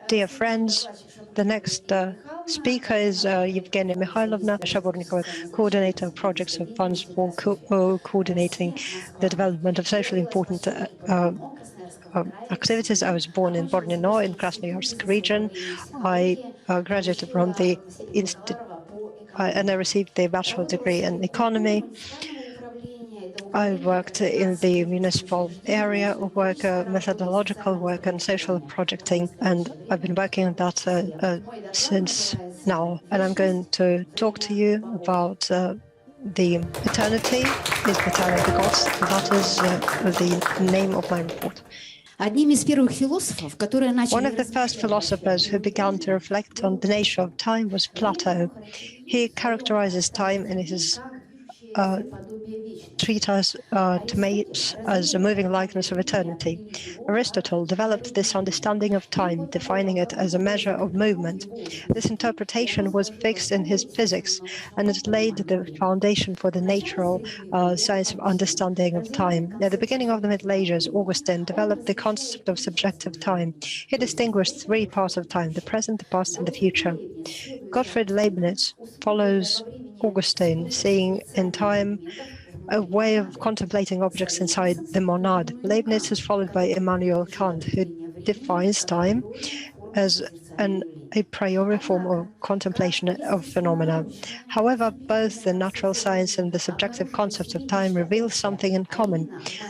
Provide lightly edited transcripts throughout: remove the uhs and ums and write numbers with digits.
Dear friends, the next speaker is Evgeniya Mikhailovna, Shaburnikova, coordinator of projects of funds for coordinating the development of socially important activities. I was born in Bornino in Krasnoyarsk region. I graduated from the institute and I received the bachelor degree in economy. I worked in the municipal area of work, methodological work and social projecting, and I've been working on that since now. And I'm going to talk to you about the eternity is the time of the gods. That is the name of my report. One of the first philosophers who began to reflect on the nature of time was Plato. He characterizes time in his treatise Timaeus as a moving likeness of eternity. Aristotle developed this understanding of time, defining it as a measure of movement. This interpretation was fixed in his physics, and it laid the foundation for the natural science of understanding of time. At the beginning of the Middle Ages, Augustine developed the concept of subjective time. He distinguished three parts of time: the present, the past, and the future. Gottfried Leibniz follows Augustine, seeing in time a way of contemplating objects inside the monad. Leibniz is followed by Immanuel Kant, who defines time as a priori form of contemplation of phenomena. However, both the natural science and the subjective concept of time reveal something in common,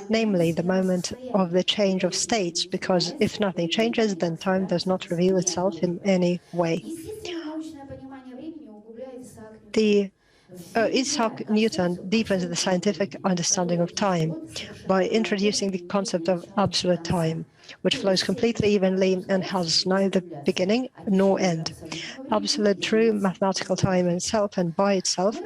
namely the moment of the change of states, because if nothing changes, then time does not reveal itself in any way. Isaac Newton deepens the scientific understanding of time by introducing the concept of absolute time, which flows completely evenly and has neither beginning nor end. Absolute true mathematical time in itself and by itself,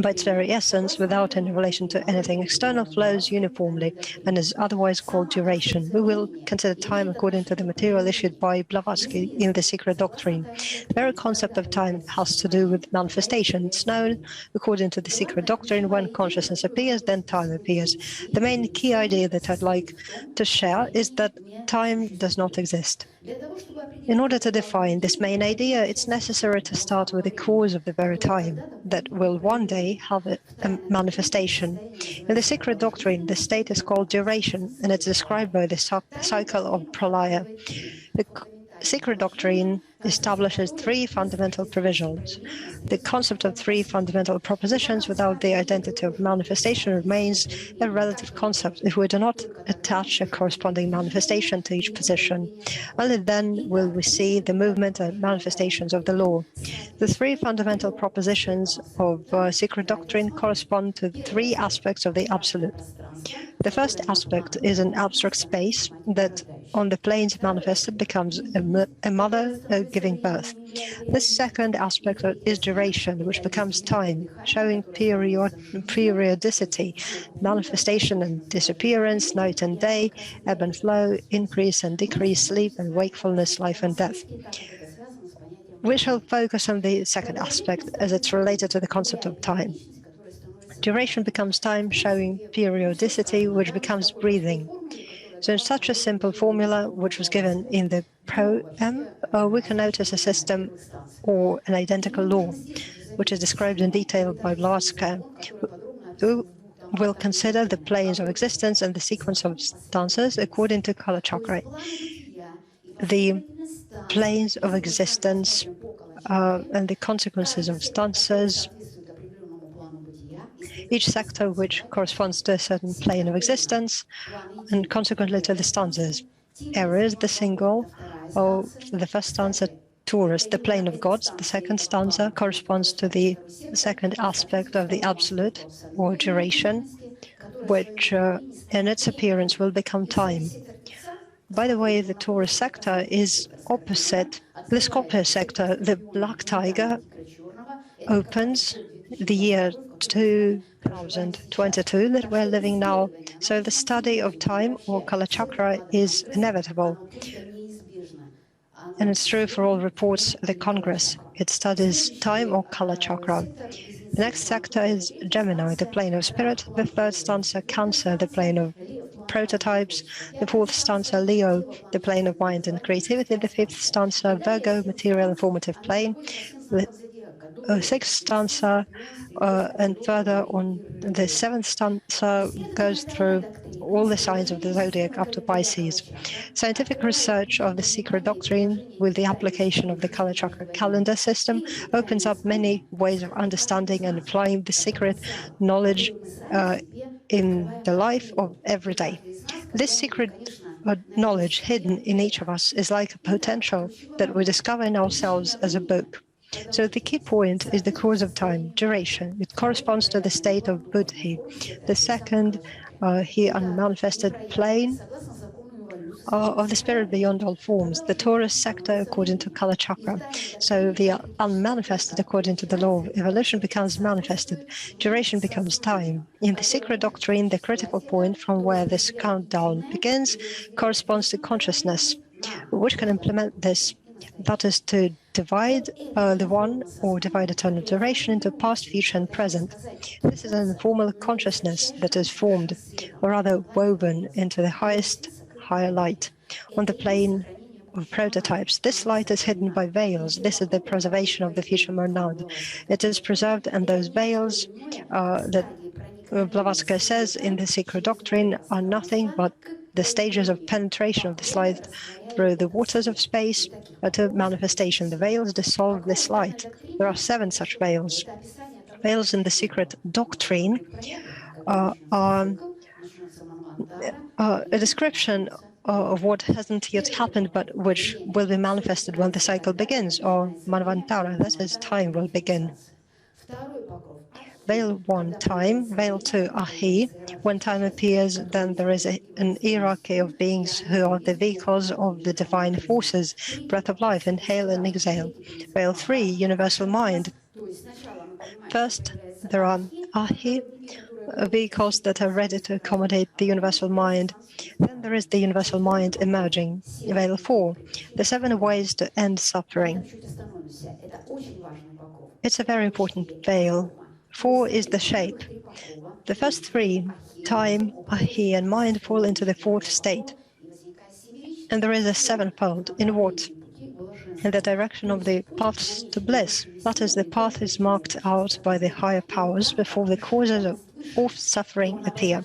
by its very essence, without any relation to anything external, flows uniformly and is otherwise called duration. We will consider time according to the material issued by Blavatsky in The Secret Doctrine. The very concept of time has to do with manifestation. It's known, according to The Secret Doctrine, when consciousness appears, then time appears. The main key idea that I'd like to share is that time does not exist. In order to define this main idea, it's necessary to start with the cause of the very time that will one day have a manifestation. In the Secret Doctrine, the state is called duration, and it's described by the cycle of pralaya. The Secret Doctrine establishes three fundamental provisions. The concept of three fundamental propositions without the identity of manifestation remains a relative concept if we do not attach a corresponding manifestation to each position. Only then will we see the movement and manifestations of the law. The three fundamental propositions of Secret Doctrine correspond to three aspects of the absolute. The first aspect is an abstract space that on the planes manifested becomes a mother giving birth. The second aspect is duration, which becomes time, showing periodicity, manifestation and disappearance, night and day, ebb and flow, increase and decrease, sleep and wakefulness, life and death. We shall focus on the second aspect as it's related to the concept of time. Duration becomes time, showing periodicity, which becomes breathing. So in such a simple formula, which was given in the proem, we can notice a system or an identical law, which is described in detail by Blavatsky. We will consider the planes of existence and the sequence of stanzas according to Kala Chakra. The planes of existence and the consequences of stanzas, each sector which corresponds to a certain plane of existence, and consequently to the stanzas. Aries, the single, of the first stanza, Taurus, the plane of gods. The second stanza corresponds to the second aspect of the absolute, or duration, which in its appearance will become time. By the way, the Taurus sector is opposite the Scorpio sector. The black tiger opens the year 2022 that we're living now. So the study of time or Kala Chakra is inevitable. And it's true for all reports of the Congress. It studies time or Kala Chakra. The next sector is Gemini, the plane of spirit. The third stanza, Cancer, the plane of prototypes. The fourth stanza, Leo, the plane of mind and creativity. The fifth stanza, Virgo, material and formative plane. The sixth stanza and further on the seventh stanza goes through all the signs of the zodiac up to Pisces. Scientific research of the secret doctrine with the application of the color chakra calendar system opens up many ways of understanding and applying the secret knowledge in the life of every day. This secret knowledge hidden in each of us is like a potential that we discover in ourselves as a book. So the key point is the course of time, duration. It corresponds to the state of Buddhi. The second, he unmanifested plane of the spirit beyond all forms, the Taurus sector according to color chakra. So the unmanifested according to the law of evolution becomes manifested. Duration becomes time. In the secret doctrine, the critical point from where this countdown begins corresponds to consciousness, which can implement this. That is to divide the one or divide eternal duration into past, future, and present. This is an informal consciousness that is formed, or rather woven into the higher light on the plane of prototypes. This light is hidden by veils. This is the preservation of the future monad. It is preserved, and those veils that Blavatsky says in the secret doctrine are nothing but the stages of penetration of this light through the waters of space to manifestation. The veils dissolve this light. There are 7 such veils. Veils in the secret doctrine are a description of what hasn't yet happened, but which will be manifested when the cycle begins, or Manvantara, that is, time will begin. Veil 1, time. Veil 2, Ahi. When time appears, then there is an hierarchy of beings who are the vehicles of the divine forces, breath of life, inhale and exhale. Veil 3, universal mind. First, there are Ahi, vehicles that are ready to accommodate the universal mind. Then there is the universal mind emerging. Veil 4, the 7 ways to end suffering. It's a very important veil. 4 is the shape. The first 3, time, Ahi, and mind, fall into the 4th state. And there is a 7th-fold. In what? In the direction of the paths to bliss. That is, the path is marked out by the higher powers before the causes of suffering appear.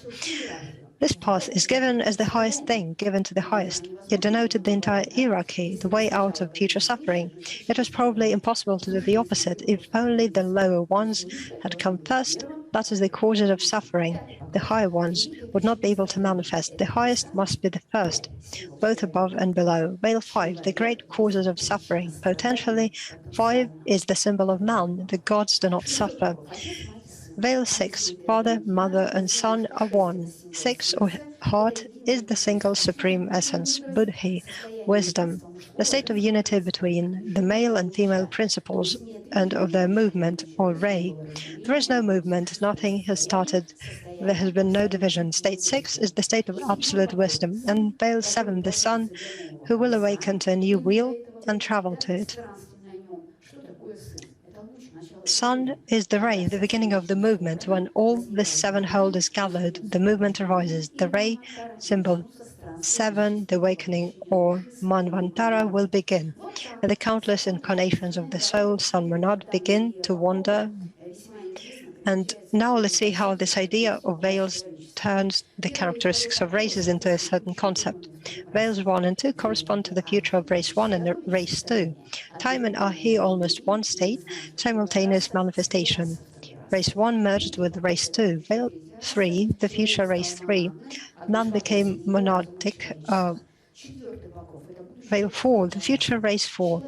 This path is given as the highest thing, given to the highest. It denoted the entire hierarchy, the way out of future suffering. It was probably impossible to do the opposite. If only the lower ones had come first, that is the causes of suffering. The higher ones would not be able to manifest. The highest must be the first, both above and below. Veil 5, the great causes of suffering. Potentially, 5 is the symbol of man. The gods do not suffer. Veil 6, Father, Mother, and Son are one. 6, or heart, is the single supreme essence, Buddhi, wisdom, the state of unity between the male and female principles and of their movement, or ray. There is no movement, nothing has started, there has been no division. State 6 is the state of absolute wisdom, and Veil 7, the Son, who will awaken to a new wheel and travel to it. Sun is the ray, the beginning of the movement. When all the 7-fold is gathered, the movement arises. The ray, symbol 7, the awakening, or Manvantara, will begin. And the countless incarnations of the soul, sun monad, begin to wander. And now let's see how this idea of veils turns the characteristics of races into a certain concept. Veils 1 and 2 correspond to the future of race 1 and race 2. Time and Ahi almost one state, simultaneous manifestation. Race 1 merged with race 2. Veil 3, the future race 3. Man became monadic. Veil 4, the future race 4.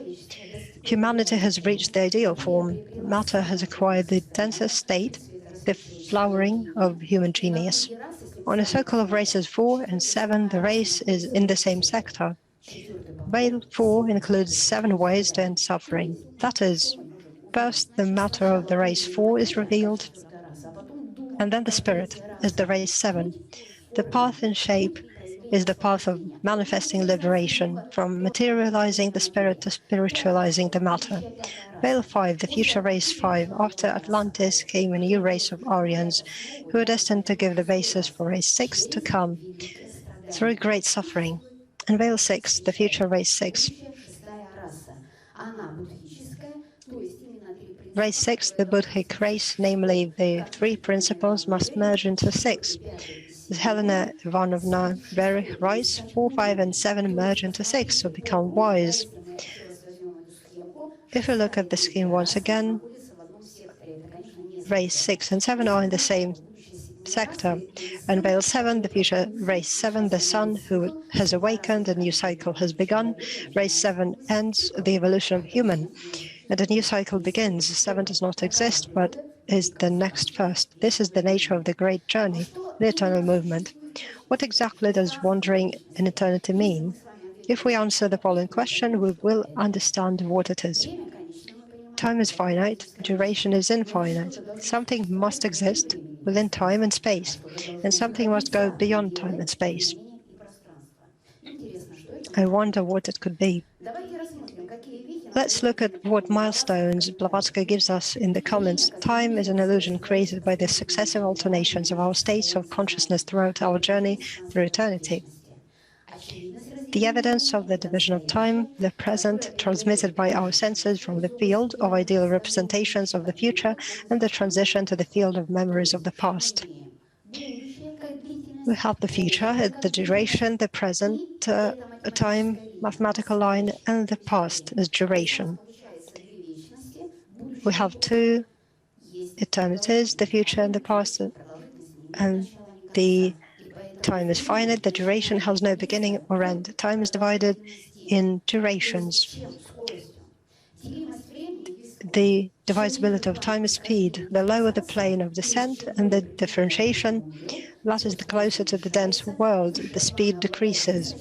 Humanity has reached the ideal form. Matter has acquired the densest state, the flowering of human genius. On a circle of races 4 and 7, the race is in the same sector. Veil 4 includes 7 ways to end suffering. That is, first the matter of the race 4 is revealed, and then the spirit is the race 7. The path and shape is the path of manifesting liberation, from materializing the spirit to spiritualizing the matter. Veil 5, the future race 5. After Atlantis came a new race of Aryans, who are destined to give the basis for race 6 to come. through great suffering. In Veil 6, the future race 6. Race 6, the Buddhic race, namely the three principles, must merge into 6. As Helena Ivanovna Berich writes, 4, 5, and 7 merge into 6, so become wise. If we look at the scheme once again, race 6 and 7 are in the same sector. And Veil 7, the future race 7, the sun who has awakened, a new cycle has begun. Race 7 ends the evolution of human, and a new cycle begins. 7 does not exist, but is the next first. This is the nature of the great journey, the eternal movement. What exactly does wandering in eternity mean? If we answer the following question, we will understand what it is. Time is finite, duration is infinite. Something must exist within time and space, and something must go beyond time and space. I wonder what it could be. Let's look at what milestones Blavatsky gives us in the comments. Time is an illusion created by the successive alternations of our states of consciousness throughout our journey through eternity. The evidence of the division of time, the present, transmitted by our senses from the field of ideal representations of the future, and the transition to the field of memories of the past. We have the future, the duration, the present time, mathematical line, and the past as duration. We have two eternities, the future and the past, and the time is finite, the duration has no beginning or end. Time is divided in durations. The divisibility of time is speed. The lower the plane of descent and the differentiation, that is the closer to the dense world, the speed decreases.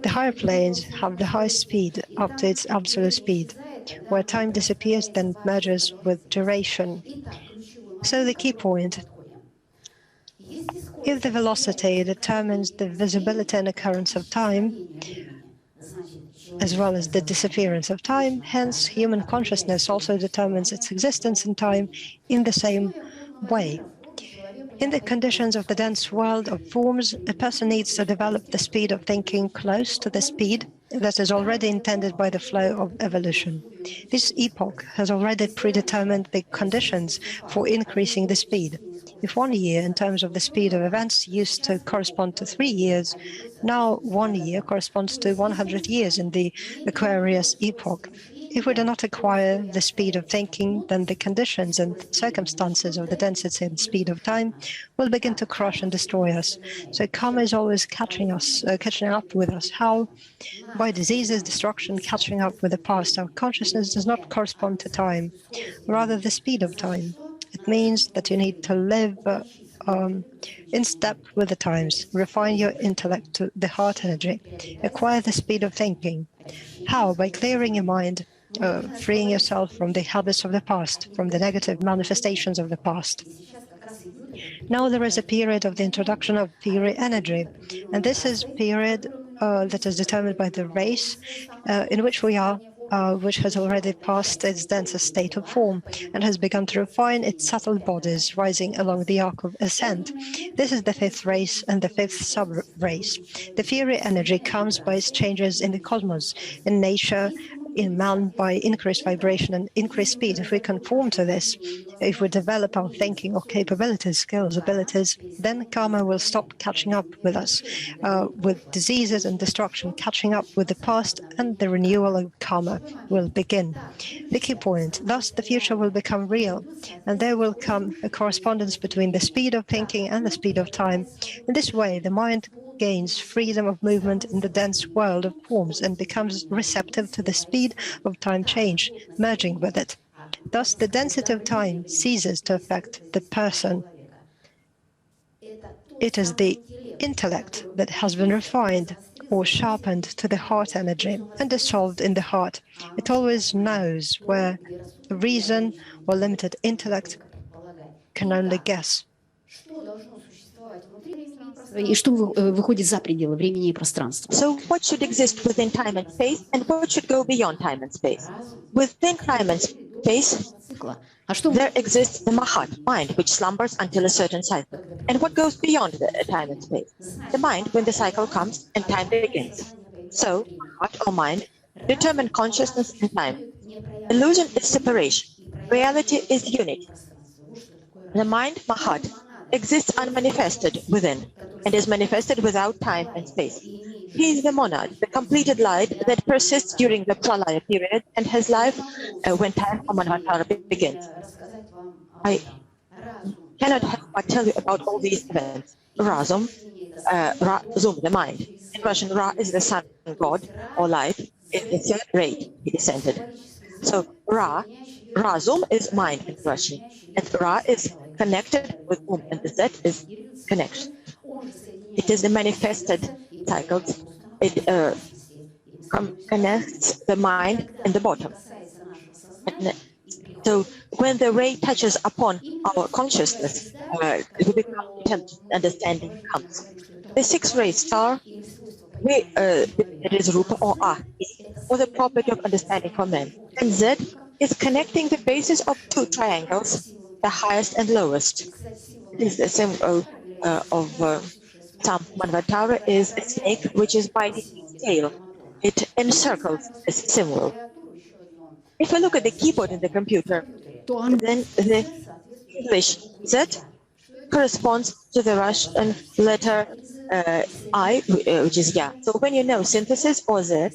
The higher planes have the highest speed up to its absolute speed. Where time disappears, then merges with duration. So the key point: if the velocity determines the visibility and occurrence of time, as well as the disappearance of time, hence human consciousness also determines its existence in time in the same way. In the conditions of the dense world of forms, a person needs to develop the speed of thinking close to the speed that is already intended by the flow of evolution. This epoch has already predetermined the conditions for increasing the speed. If 1 year, in terms of the speed of events, used to correspond to 3 years, now 1 year corresponds to 100 years in the Aquarius epoch. If we do not acquire the speed of thinking, then the conditions and circumstances of the density and speed of time will begin to crush and destroy us. So karma is always catching up with us. How? By diseases, destruction, catching up with the past. Our consciousness does not correspond to time, rather the speed of time. It means that you need to live in step with the times, refine your intellect to the heart energy, acquire the speed of thinking. How? By clearing your mind, freeing yourself from the habits of the past, from the negative manifestations of the past. Now there is a period of the introduction of theory energy, and this is a period that is determined by the race in which we are, which has already passed its densest state of form and has begun to refine its subtle bodies, rising along the arc of ascent. This is the fifth race and the fifth sub-race. The theory energy comes by its changes in the cosmos, in nature, in man, by increased vibration and increased speed. If we conform to this, if we develop our thinking or capabilities, skills, abilities, then karma will stop catching up with us, with diseases and destruction catching up with the past, and the renewal of karma will begin. The key point: thus the future will become real, and there will come a correspondence between the speed of thinking and the speed of time. In this way, the mind gains freedom of movement in the dense world of forms and becomes receptive to the speed of time change, merging with it. Thus, the density of time ceases to affect the person. It is the intellect that has been refined or sharpened to the heart energy and dissolved in the heart. It always knows where reason or limited intellect can only guess. So what should exist within time and space, and what should go beyond time and space? Within time and space, space, there exists the Mahat, mind, which slumbers until a certain cycle. And what goes beyond the time and space? The mind, when the cycle comes and time begins. So, Mahat or mind determine consciousness and time. Illusion is separation. Reality is unity. The mind, Mahat, exists unmanifested within and is manifested without time and space. He is the monad, the completed light that persists during the pralaya period and has life when time or manvantara begins. I cannot help but tell you about all these events. Razum, Razum, the mind. In Russian, Ra is the sun god or light. In the third rate, he descended. So Razum is mind in Russian, and Ra is connected with and the Z is connection. It is the manifested cycles. It connects the mind and the bottom. And so when the ray touches upon our consciousness, we become intelligent, understanding comes. The six rays are, it is Rupa or Ah, or the property of understanding for men. And Z is connecting the bases of two triangles, the highest and lowest. It is the symbol of some Manvatara is a snake which is biting its tail. It encircles this symbol. If we look at the keyboard in the computer, then the English Z corresponds to the Russian letter I, which is Ya. So when you know synthesis or Z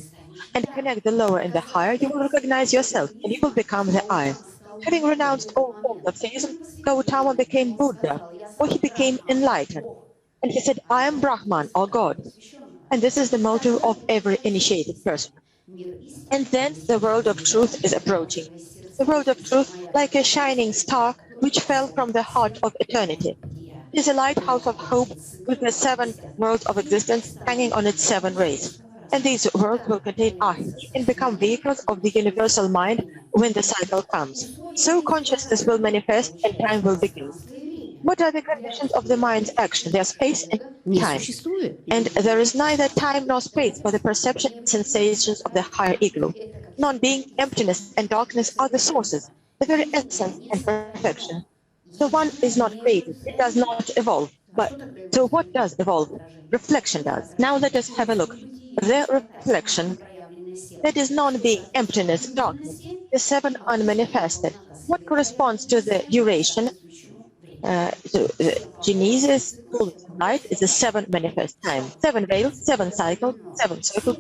and connect the lower and the higher, you will recognize yourself and you will become the I. Having renounced all forms of theism, Gautama became Buddha, or he became enlightened. And he said, I am Brahman, or God. And this is the motive of every initiated person. And then the world of truth is approaching. The world of truth, like a shining star which fell from the heart of eternity. It is a lighthouse of hope with the seven worlds of existence hanging on its seven rays. And these worlds will contain Ahiti and become vehicles of the universal mind when the cycle comes. So consciousness will manifest and time will begin. What are the conditions of the mind's action? There's space and time. And there is neither time nor space for the perception and sensations of the higher ego. Non-being, emptiness, and darkness are the sources, the very essence and perfection. The one is not created, it does not evolve. But so what does evolve? Reflection does. Now let us have a look. The reflection, that is non-being, emptiness, darkness, the seven unmanifested. What corresponds to the duration? The Genesis light is a seven manifest time. Seven veils, seven cycles,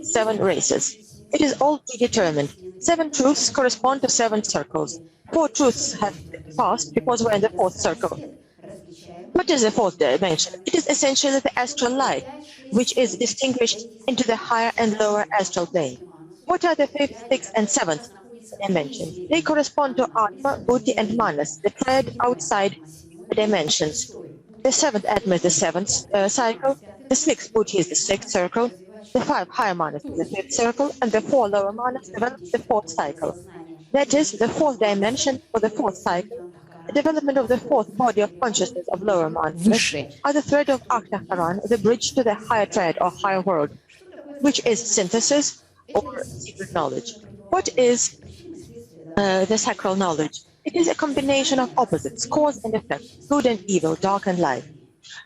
seven races. It is all predetermined. Seven truths correspond to seven circles. Four truths have passed because we're in the fourth circle. What is the fourth dimension? It is essentially the astral light, which is distinguished into the higher and lower astral plane. What are the fifth, sixth, and seventh dimensions? They correspond to Atma, Buddhi, and Manas, the third outside dimensions. The seventh Atma is the seventh cycle, the sixth Buddhi is the sixth circle, the five higher Manas is the fifth circle, and the four lower Manas develops the fourth cycle. That is, the fourth dimension for the fourth cycle. The development of the fourth body of consciousness of lower Manas are the thread of Aktaharan, the bridge to the higher thread or higher world, which is synthesis or secret knowledge. What is the sacral knowledge? It is a combination of opposites, cause and effect, good and evil, dark and light.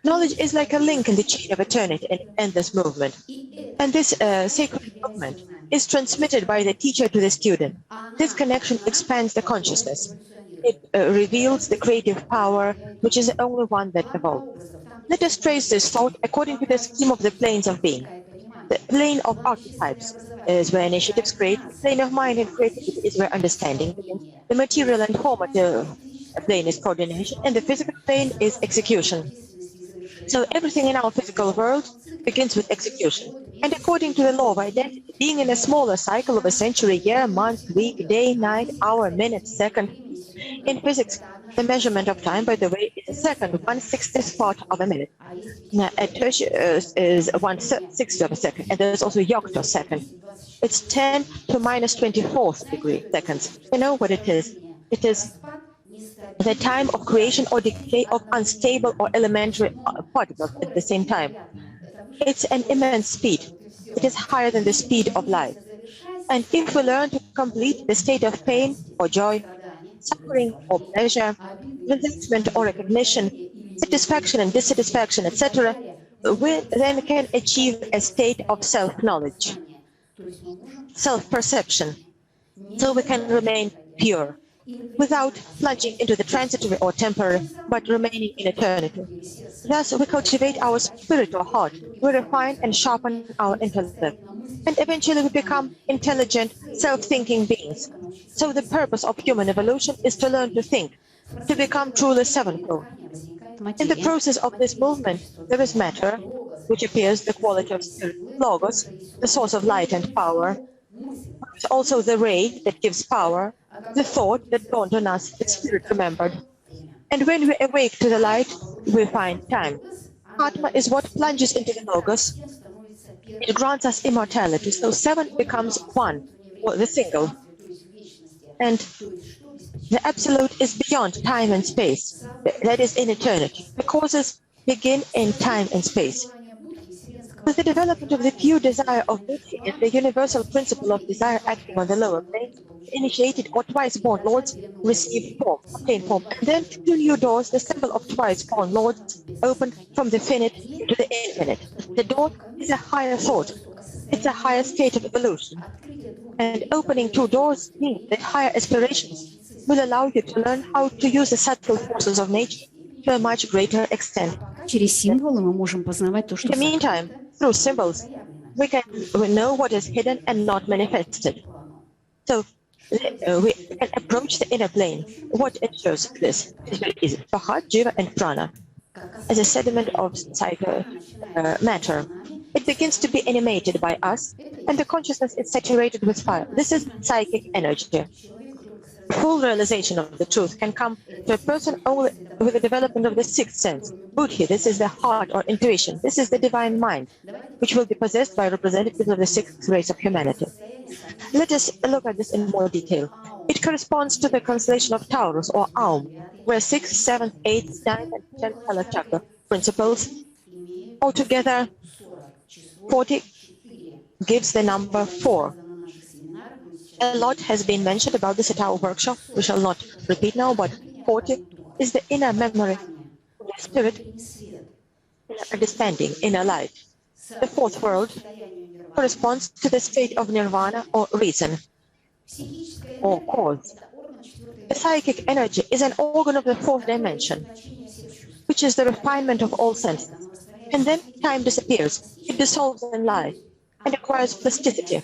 Knowledge is like a link in the chain of eternity and endless movement. And this sacred movement is transmitted by the teacher to the student. This connection expands the consciousness. It reveals the creative power, which is the only one that evolves. Let us trace this thought according to the scheme of the planes of being. The plane of archetypes is where initiatives create, the plane of mind and creativity is where understanding begins, the material and formative plane is coordination, and the physical plane is execution. So everything in our physical world begins with execution. And according to the law of identity, being in a smaller cycle of a century, year, month, week, day, night, hour, minute, second, in physics, the measurement of time, by the way, is a second, 1/60th part of a minute. A tertius is 1/60th of a second, and there's also yoctosecond. It's 10 to minus 24th degree seconds. You know what it is? It is the time of creation or decay of unstable or elementary particles at the same time. It's an immense speed. It is higher than the speed of light. And if we learn to complete the state of pain or joy, suffering or pleasure, resentment or recognition, satisfaction and dissatisfaction, etc., we then can achieve a state of self-knowledge, self-perception, so we can remain pure, without plunging into the transitory or temporary, but remaining in eternity. Thus, we cultivate our spiritual heart, we refine and sharpen our intellect, and eventually we become intelligent, self-thinking beings. So the purpose of human evolution is to learn to think, to become truly sevenfold. In the process of this movement, there is matter, which appears the quality of spirit, logos, the source of light and power, also the ray that gives power, the thought that dawned on us, the spirit remembered. And when we awake to the light, we find time. Atma is what plunges into the logos. It grants us immortality, so seven becomes one, or the single. And the absolute is beyond time and space, that is in eternity. The causes begin in time and space. With the development of the pure desire of Buddhi and the universal principle of desire acting on the lower plane, initiated or twice-born lords receive form, obtain form, and then two new doors, the symbol of twice-born lords, open from the finite to the infinite. The door is a higher thought. It's a higher state of evolution. And opening two doors means that higher aspirations will allow you to learn how to use the subtle forces of nature to a much greater extent. Через символы мы можем познавать то, In что the meantime, through symbols, we know what is hidden and not manifested. So we can approach the inner plane. What it shows this is very easy. Paha, Jiva, and Prana as a sediment of matter. It begins to be animated by us, and the consciousness is saturated with fire. This is psychic energy. Full realization of the truth can come to a person only with the development of the sixth sense. Buddhi, this is the heart or intuition. This is the divine mind, which will be possessed by representatives of the sixth race of humanity. Let us look at this in more detail. It corresponds to the constellation of Taurus or Aum, where 6th, 7th, 8th, 9th, and 10th color chakra principles, altogether 40, gives the number 4. A lot has been mentioned about this at our workshop. We shall not repeat now, but 40 is the inner memory of the spirit, inner understanding, inner light. The fourth world corresponds to the state of nirvana or reason, or cause. The psychic energy is an organ of the fourth dimension, which is the refinement of all senses. And then time disappears. It dissolves in light and acquires plasticity.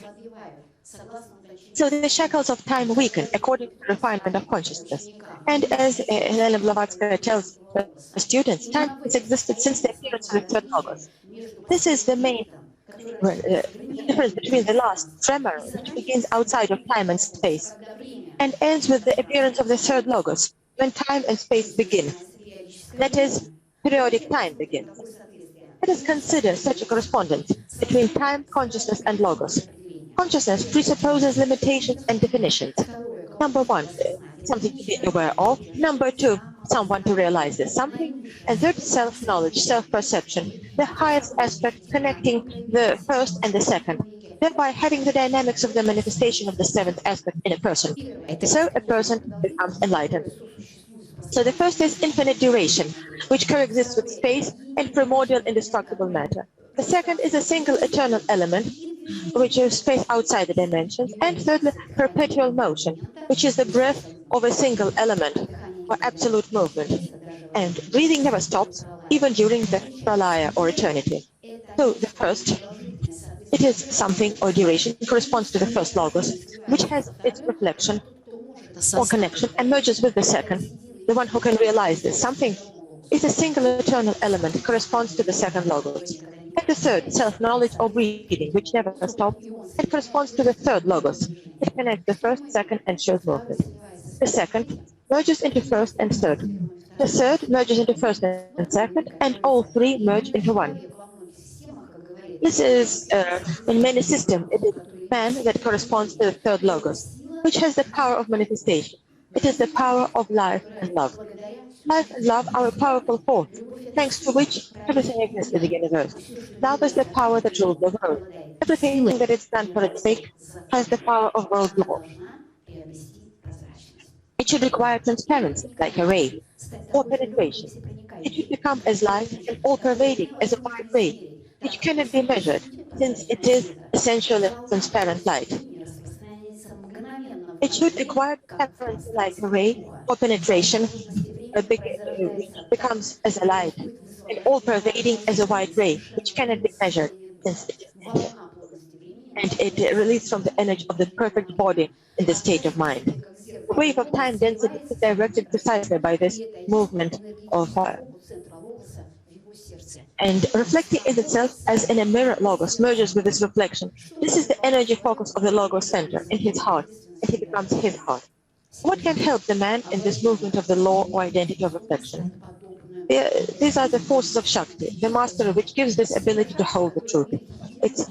So the shackles of time weaken according to the refinement of consciousness. And as Helena Blavatsky tells the students, time has existed since the appearance of the third logos. This is the main difference between the last tremor, which begins outside of time and space, and ends with the appearance of the third logos, when time and space begin. That is, periodic time begins. Let us consider such a correspondence between time, consciousness, and logos. Consciousness presupposes limitations and definitions. Number one, something to be aware of. Number two, someone to realize this something. And third, self-knowledge, self-perception, the highest aspect connecting the first and the second, thereby having the dynamics of the manifestation of the seventh aspect in a person. So a person becomes enlightened. So the first is infinite duration, which coexists with space and primordial indestructible matter. The second is a single eternal element, which is space outside the dimensions. And thirdly, perpetual motion, which is the breath of a single element, or absolute movement. And breathing never stops, even during the pralaya or eternity. So the first, it is something or duration, corresponds to the first logos, which has its reflection or connection and merges with the second. The one who can realize this something is a single eternal element, corresponds to the second logos. And the third, self-knowledge or breathing, which never stops, it corresponds to the third logos. It connects the first, second, and shows movement. The second merges into first and third. The third merges into first and second, and all three merge into one. This is, in many systems, it is man that corresponds to the third logos, which has the power of manifestation. It is the power of life and love. Life and love are a powerful force, thanks to which everything exists in the universe. Love is the power that rules the world. Everything that is done for its sake has the power of world law. It should require transparency, like a ray, or penetration. It should become as light and all-pervading as a wide ray, which cannot be measured, since it is essentially transparent light. It should acquire transparency like a ray, or penetration, which becomes as a light, and all-pervading as a wide ray, which cannot be measured, since it is essential. And it released from the energy of the perfect body in the state of mind. The wave of time density is directed precisely by this movement of fire. And reflecting in itself as in a mirror logos merges with this reflection. This is the energy focus of the logos center in his heart, and he becomes his heart. What can help the man in this movement of the law or identity of reflection? These are the forces of Shakti, the master which gives this ability to hold the truth. It's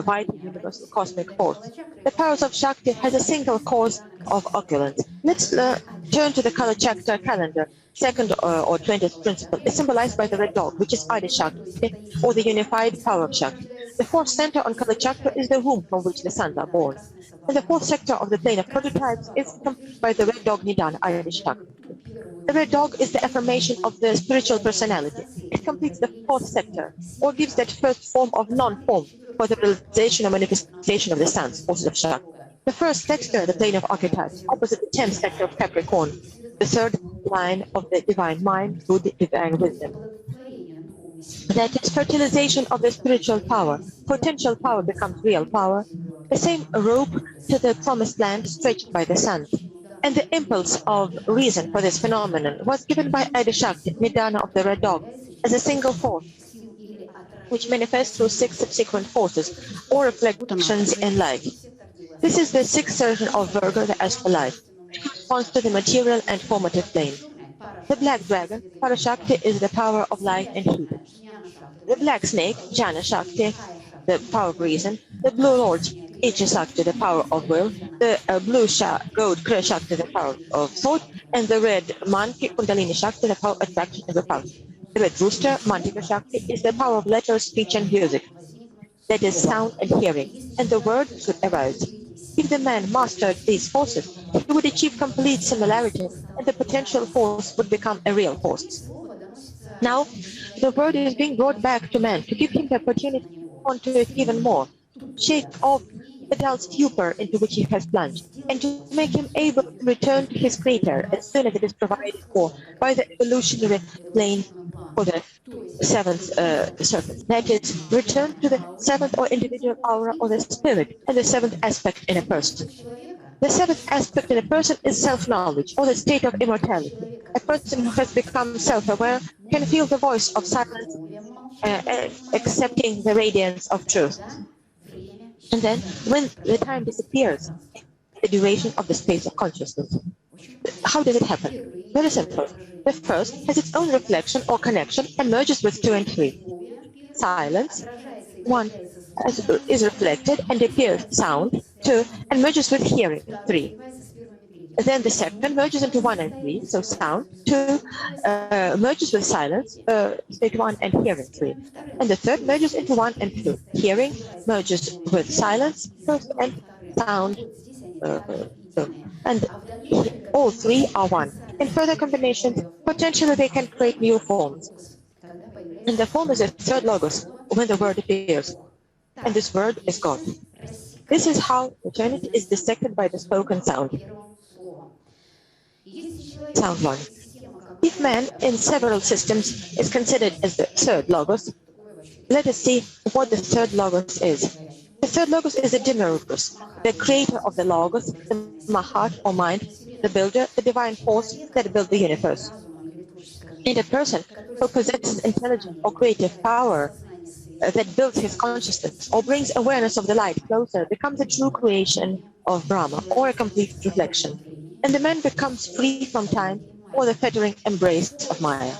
vital, universal, cosmic force. The powers of Shakti has a single cause of opulence. Let's turn to the color chakra calendar. Second or 20th principle is symbolized by the red dog, which is Adi Shakti, or the unified power of Shakti. The fourth center on color chakra is the womb from which the sons are born. And the fourth sector of the plane of prototypes is completed by the red dog Nidana, Adi Shakti. The red dog is the affirmation of the spiritual personality. It completes the fourth sector, or gives that first form of non-form for the realization or manifestation of the sons, forces of Shakti. The first sector, the plane of archetypes, opposite the 10th sector of Capricorn, the third line of the divine mind, good divine wisdom. That is fertilization of the spiritual power. Potential power becomes real power. The same rope to the promised land stretched by the sun. And the impulse of reason for this phenomenon was given by Adi Shakti, Nidana of the red dog, as a single force, which manifests through 6 subsequent forces, or reflections in light. This is the 6th version of Virgo, the astral life, which corresponds to the material and formative plane. The black dragon, Parashakti, is the power of light and heat. The black snake, Jnana Shakti, the power of reason. The blue lord, Icha Shakti, the power of will. The blue goat, Kriya Shakti, the power of thought. And the red monkey, Kundalini Shakti, the power of attraction and repulsion. The red rooster, Mantika Shakti, is the power of letters, speech and music. That is sound and hearing. And the word should arise. If the man mastered these forces, he would achieve complete similarity, and the potential force would become a real force. Now, the word is being brought back to man to give him the opportunity to respond to it even more, to shake off the dull stupor into which he has plunged, and to make him able to return to his creator as soon as it is provided for by the evolutionary plane for the 7th surface. That is, return to the 7th or individual aura or the spirit, and the 7th aspect in a person. The 7th aspect in a person is self-knowledge, or the state of immortality. A person who has become self-aware can feel the voice of silence, accepting the radiance of truth. And then, when the time disappears, the duration of the space of consciousness. How does it happen? Very simple. The first has its own reflection or connection and merges with 2 and 3. Silence, 1 is reflected and appears sound, 2, and merges with hearing, 3. Then the second merges into 1 and 3, so sound, 2 merges with silence, state 1 and hearing, 3. And the third merges into 1 and 2. Hearing merges with silence, first, and sound, and all 3 are 1. In further combinations, potentially they can create new forms. And the form is a third logos when the word appears. And this word is God. This is how eternity is dissected by the spoken sound. Sound 1. If man in several systems is considered as the third logos, let us see what the third logos is. The third logos is the Demiurgus, the creator of the logos, the Mahat or mind, the builder, the divine force that built the universe. And a person who possesses intelligence or creative power that builds his consciousness or brings awareness of the light closer becomes a true creation of Brahma, or a complete reflection. And the man becomes free from time or the fettering embrace of Maya.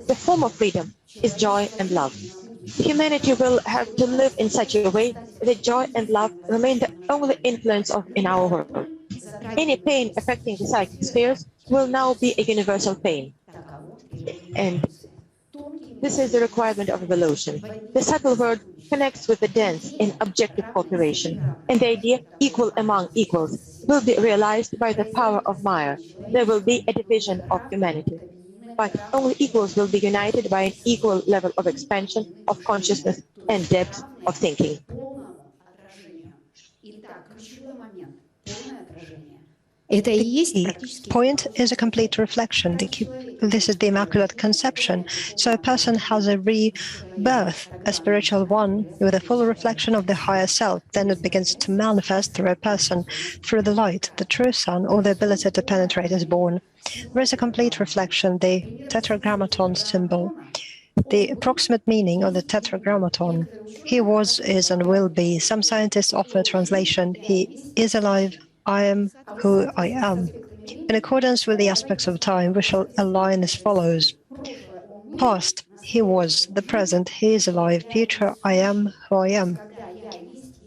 The form of freedom is joy and love. Humanity will have to live in such a way that joy and love remain the only influence in our world. Any pain affecting the psychic spheres will now be a universal pain. And this is the requirement of evolution. The subtle word connects with the dense in objective cooperation, and the idea equal among equals will be realized by the power of Maya. There will be a division of humanity. But only equals will be united by an equal level of expansion of consciousness and depth of thinking. Это и The есть key практически point is a complete reflection. This is the Immaculate Conception. So a person has a rebirth, a spiritual one, with a full reflection of the higher self. Then it begins to manifest through a person, through the light, the true sun, or the ability to penetrate is born. There is a complete reflection, the tetragrammaton symbol. The approximate meaning of the tetragrammaton. He was, is, and will be. Some scientists offer translation, he is alive, I am who I am. In accordance with the aspects of time, we shall align as follows. Past, he was. The present, he is alive. Future, I am who I am.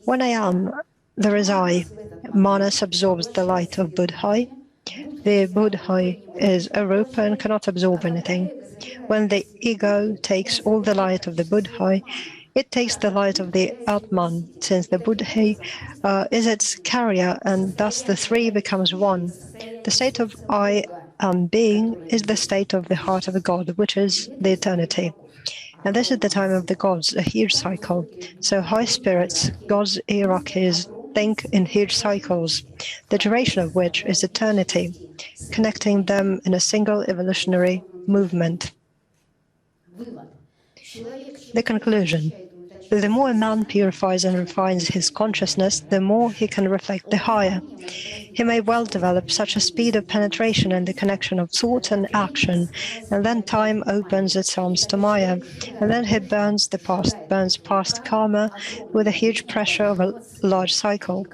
When I am, there is I. Manas absorbs the light of Buddha. The Buddha is arupa and cannot absorb anything. When the ego takes all the light of the Buddha, it takes the light of the Atman, since the Buddha is its carrier, and thus the three becomes one. The state of I am being is the state of the heart of God, which is the eternity. And this is the time of the gods, a huge cycle. So high spirits, gods' hierarchies, think in huge cycles, the duration of which is eternity, connecting them in a single evolutionary movement. The conclusion. The more a man purifies and refines his consciousness, the more he can reflect the higher. He may well develop such a speed of penetration in the connection of thought and action, and then time opens its arms to Maya, and then he burns past karma with a huge pressure of a large cycle.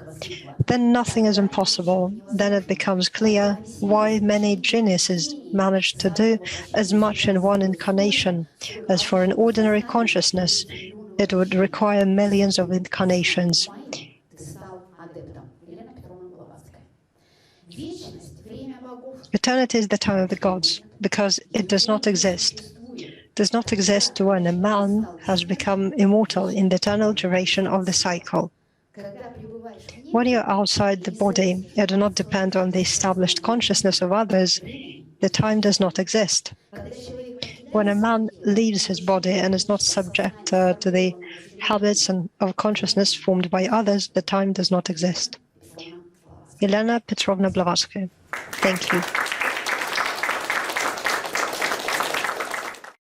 Then nothing is impossible. Then it becomes clear why many geniuses manage to do as much in one incarnation, as for an ordinary consciousness, it would require millions of incarnations. Eternity is the time of the gods, because it does not exist. It does not exist when a man has become immortal in the eternal duration of the cycle. When you're outside the body, you do not depend on the established consciousness of others, the time does not exist. When a man leaves his body and is not subject to the habits of consciousness formed by others, the time does not exist. Elena Petrovna Blavatsky. Thank you.